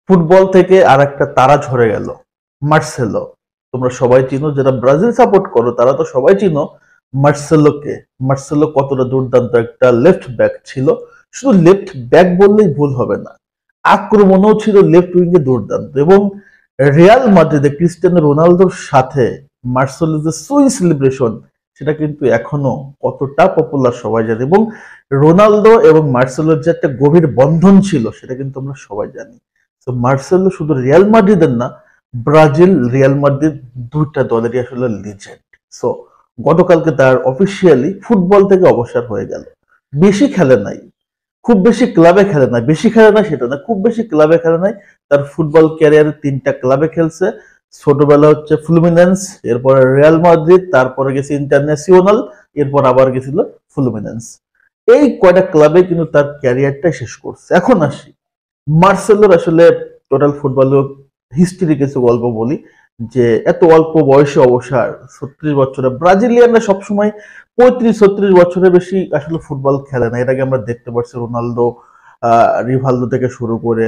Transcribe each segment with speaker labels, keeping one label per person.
Speaker 1: Football থেকে আর একটা তারা ঝরে গেল, মার্সেলো। তোমরা সবাই চিনো, যারা ব্রাজিল সাপোর্ট করো তারা তো সবাই চিনো মার্সেলোকে। মার্সেলো কতটা দুর্দান্ত একটা লেফট ব্যাক ছিল। শুধু লেফট ব্যাক বললেই ভুল হবে না, আক্রমণও ছিল লেফট উইঙ্গে দুর্দান্ত। এবং রিয়াল মাদ্রিদে ক্রিস্টিয়ানো রোনালদোর সাথে মার্সেলোর যে সুই সেলিব্রেশন, সেটা কিন্তু এখনো কতটা পপুলার সবাই জানে। এবং রোনালদো এবং মার্সেলোর যে একটা গভীর বন্ধন ছিল সেটা কিন্তু আমরা সবাই জানি। তো মার্সেলো শুধু রিয়াল মাদ্রিদের না, ব্রাজিল রিয়াল মাদ্রিদ দুইটা দলেরই আসলে লিজেন্ড। সো গতকালকে তার অফিসিয়ালি ফুটবল থেকে অবসর হয়ে গেল। বেশি খেলে নাই, খুব বেশি ক্লাবে খেলে নাই, বেশি খেলে না সেটা না, খুব বেশি ক্লাবে খেলে নাই। তার ফুটবল ক্যারিয়ারে 3টা ক্লাবে খেলছে। ছোটবেলা হচ্ছে ফ্লুমিনেন্স, এরপরে রিয়াল মাদ্রিদ, তারপরে গেছে ইন্টারন্যাশনাল, এরপর আবার গেছিল ফ্লুমিনেন্স। এই কয়টা ক্লাবে কিন্তু তার ক্যারিয়ারটা শেষ করছে। এখন আসি মার্সেলোর আসলে টোটাল ফুটবল হিস্ট্রি কিছু গল্প বলি। যে এত অল্প বয়সে অবসর, 36 বছরে। ব্রাজিলিয়ানরা সবসময় 35-36 বছরের বেশি আসলে ফুটবল খেলে না। এর আগে আমরা দেখতে পাচ্ছি রোনালদো, রিভালদো থেকে শুরু করে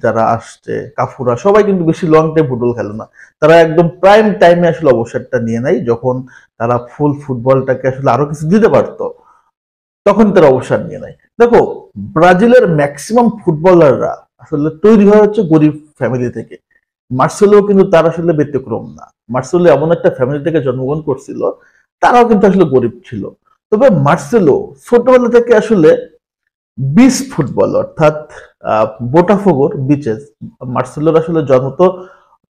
Speaker 1: যারা আসছে, কাফুরা, সবাই কিন্তু বেশি লং টাইম ফুটবল খেলে না। তারা একদম প্রাইম টাইমে আসলে অবসরটা নিয়ে নেয়, যখন তারা ফুল ফুটবলটাকে আসলে আরো কিছু দিতে পারতো, তখন তারা অবসর নিয়ে নেয়। দেখো, ব্রাজিলের ম্যাক্সিমাম ফুটবলাররা আসলে তৈরি হয় হচ্ছে গরিব ফ্যামিলি থেকে। মার্সেলো কিন্তু তার আসলে ব্যতিক্রম না। মার্সেলো এমন একটা ফ্যামিলি থেকে জন্মগ্রহণ করছিল, তারাও কিন্তু আসলে গরিব ছিল। তবে মার্সেলো ছোটবেলা থেকে আসলে বিচ ফুটবল, অর্থাৎ বোটাফোগোর বিচেস। মার্সেলোর আসলে জন্ম তো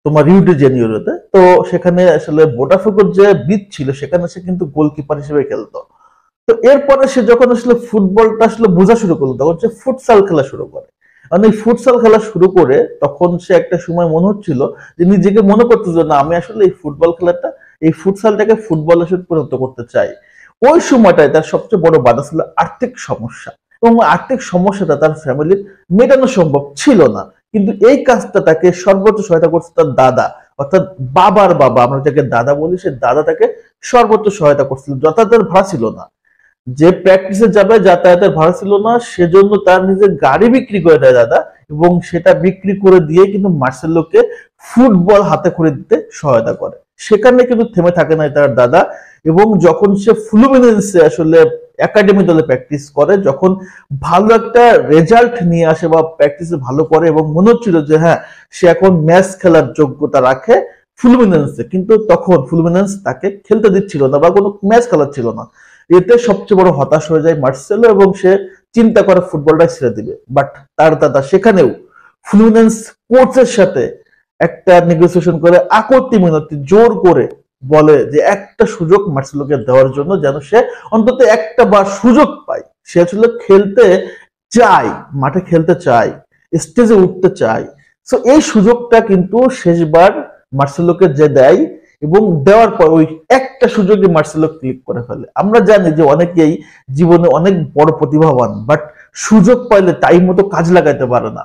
Speaker 1: তোমার রিও ডি জেনিউরোতে, তো সেখানে আসলে বোটাফোগোর যে বিচ ছিল সেখানে সে কিন্তু গোলকিপার হিসেবে খেলতো। তো এরপরে সে যখন আসলে ফুটবলটা আসলে বোঝা শুরু করলো, তখন সে ফুটসাল খেলা শুরু করে। মানে এই ফুটসাল খেলা শুরু করে তখন সে একটা সময় মনে হচ্ছিল যে, নিজেকে মনে করতেছিল না আমি আসলে এই ফুটবল খেলাটা, এই ফুটসালটাকে ফুটবল আসলে পরিণত করতে চাই। ওই সময়টায় তার সবচেয়ে বড় বাধা ছিল আর্থিক সমস্যা। এবং আর্থিক সমস্যাটা তার ফ্যামিলির মেটানো সম্ভব ছিল না। কিন্তু এই কাজটা তাকে সর্বোচ্চ সহায়তা করছে তার দাদা, অর্থাৎ বাবার বাবা, আমরা যাকে দাদা বলি, সে দাদা তাকে সর্বোচ্চ সহায়তা করছিল। যাতায়াতের ভাড়া ছিল না, যে প্র্যাকটিসে যাবে যাতায়াতের ভাড়া ছিল না, সেজন্য তার নিজের গাড়ি বিক্রি করে দেয় দাদা। এবং সেটা বিক্রি করে দিয়ে কিন্তু মার্সেলোকে ফুটবল হাতে করে দিতে সহায়তা করে। সেখানে কিন্তু থেমে থাকে না তার দাদা। এবং যখন সে ফ্লুমিনেন্সে আসলে একাডেমি দলে প্র্যাকটিস করে, যখন ভালো একটা রেজাল্ট নিয়ে আসে বা প্র্যাকটিসে ভালো করে, এবং মনে হচ্ছিল যে হ্যাঁ, সে এখন ম্যাচ খেলার যোগ্যতা রাখে ফ্লুমিনেন্সে, কিন্তু তখন ফ্লুমিনেন্স তাকে খেলতে দিচ্ছিল না বা কোনো ম্যাচ খেলাচ্ছিল না। এতে সবচেয়ে বড় হতাশ হয়ে যায় মার্সেলো, এবং সে চিন্তা করে ফুটবলটা ছেড়ে দিবে। বাট তার দাদা সেখানেও ফ্লুমিনেন্স কোচের সাথে একটা নেগোসিয়েশন করে, আকতি মিনতি জোর করে বলে যে একটা সুযোগ মার্সেলোকে দেওয়ার জন্য, যেন সে অন্তত একটা বার সুযোগ পায়। সে আসলে খেলতে চায়, মাঠে খেলতে চায়, স্টেজে উঠতে চায়। সো এই সুযোগটা কিন্তু শেষবার মার্সেলোকে যে দেয়, এবং দেওয়ার পর ওই একটা সুযোগে মার্সেলো ক্লিক করে ফেলে। আমরা জানি যে অনেকেই জীবনে অনেক বড় প্রতিভাবান, বাট সুযোগ পাইলে টাইম মতো কাজ লাগাইতে পারে না।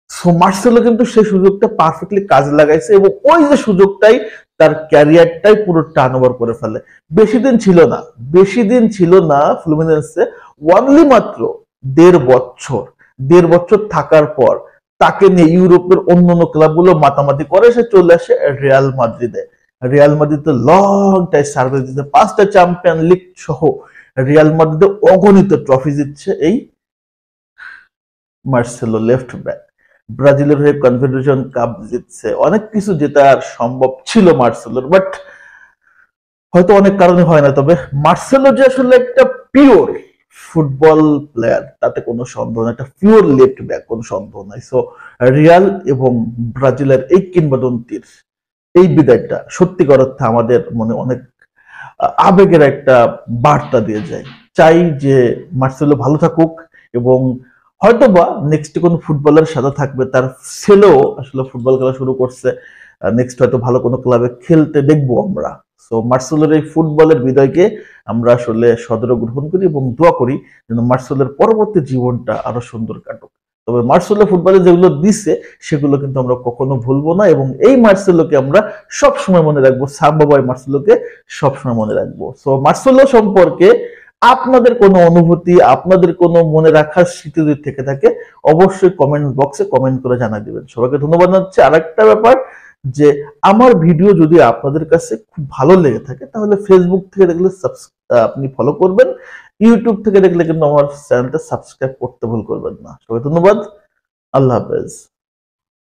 Speaker 1: সো মার্সেলো কিন্তু সেই সুযোগটা পারফেক্টলি কাজে লাগাইছে, এবং ওই যে সুযোগটাই তার ক্যারিয়ারটাই পুরো টার্ন ওভার করে ফেলে। বেশি দিন ছিল না, বেশি দিন ছিল না ফ্লুমিনেন্সে, ওয়ানলি মাত্র 1.5 বছর। 1.5 বছর থাকার পর তাকে নিয়ে ইউরোপের অন্যান্য ক্লাবগুলো মাতামাতি করে, সে চলে আসে রিয়াল মাদ্রিদে। রিয়াল মাদ্রিদে লং টাইম সার্ভিস দিতে, 5টা চ্যাম্পিয়ন লিগ সহ রিয়াল মাদ্রিদে অগণিত ট্রফি জিতছে এই মার্সেলো লেফট ব্যাক। ব্রাজিলের হয়ে কনফেডারেশন কাপ জিতছে, অনেক কিছু জেতার সম্ভব ছিল মার্সেলোর, বাট হয়তো অনেক কারণে হয় না। তবে মার্সেলো যে আসলে একটা পিওর ফুটবল প্লেয়ার তাতে কোনো সন্দেহ নাই, একটা পিওর লেফট ব্যাক, কোনো সন্দেহ নাই। সো রিয়াল এবং ব্রাজিলের এই কিংবদন্তির এই বিদায়টা সত্যিকার অর্থে আমাদের মনে অনেক আবেগের একটা বার্তা দিয়ে যায়। চাই যে মার্সেলো ভালো থাকুক, এবং হয়তোবা নেক্সট কোন ফুটবলার সাথে থাকবে, তার ছেলেও আসলে ফুটবল খেলা শুরু করছে, নেক্সট হয়তো ভালো কোনো ক্লাবে খেলতে দেখবো আমরা। সো মার্সেলোর এই ফুটবলের বিদায়কে আমরা আসলে সদর গ্রহণ করি, এবং দোয়া করি যেন মার্সেলোর পরবর্তী জীবনটা আরো সুন্দর কাটুক। তবে মার্সেলো ফুটবলে যেগুলো দিচ্ছে সেগুলো কিন্তু আমরা কখনো ভুলবো না, এবং এই মার্সেলোকে আমরা সব সময় মনে রাখবো, সাম্বা বয় মার্সেলোকে সবসময় মনে রাখবো। সো মার্সেলো সম্পর্কে আপনাদের কোনো অনুভূতি, আপনাদের কোনো মনে রাখার স্মৃতি যদি থেকে থাকে অবশ্যই কমেন্ট বক্সে কমেন্ট করে জানাই দিবেন। সবাইকে ধন্যবাদ জানাচ্ছি। আরেকটা ব্যাপার যে আমার ভিডিও যদি আপনাদের কাছে খুব ভালো লেগে থাকে তাহলে ফেসবুক থেকে দেখলে আপনি ফলো করবেন, ইউটিউব থেকে দেখলে কিন্তু আমার চ্যানেলটা সাবস্ক্রাইব করতে ভুল করবেন না। সবাই ধন্যবাদ। আল্লাহ হাফেজ।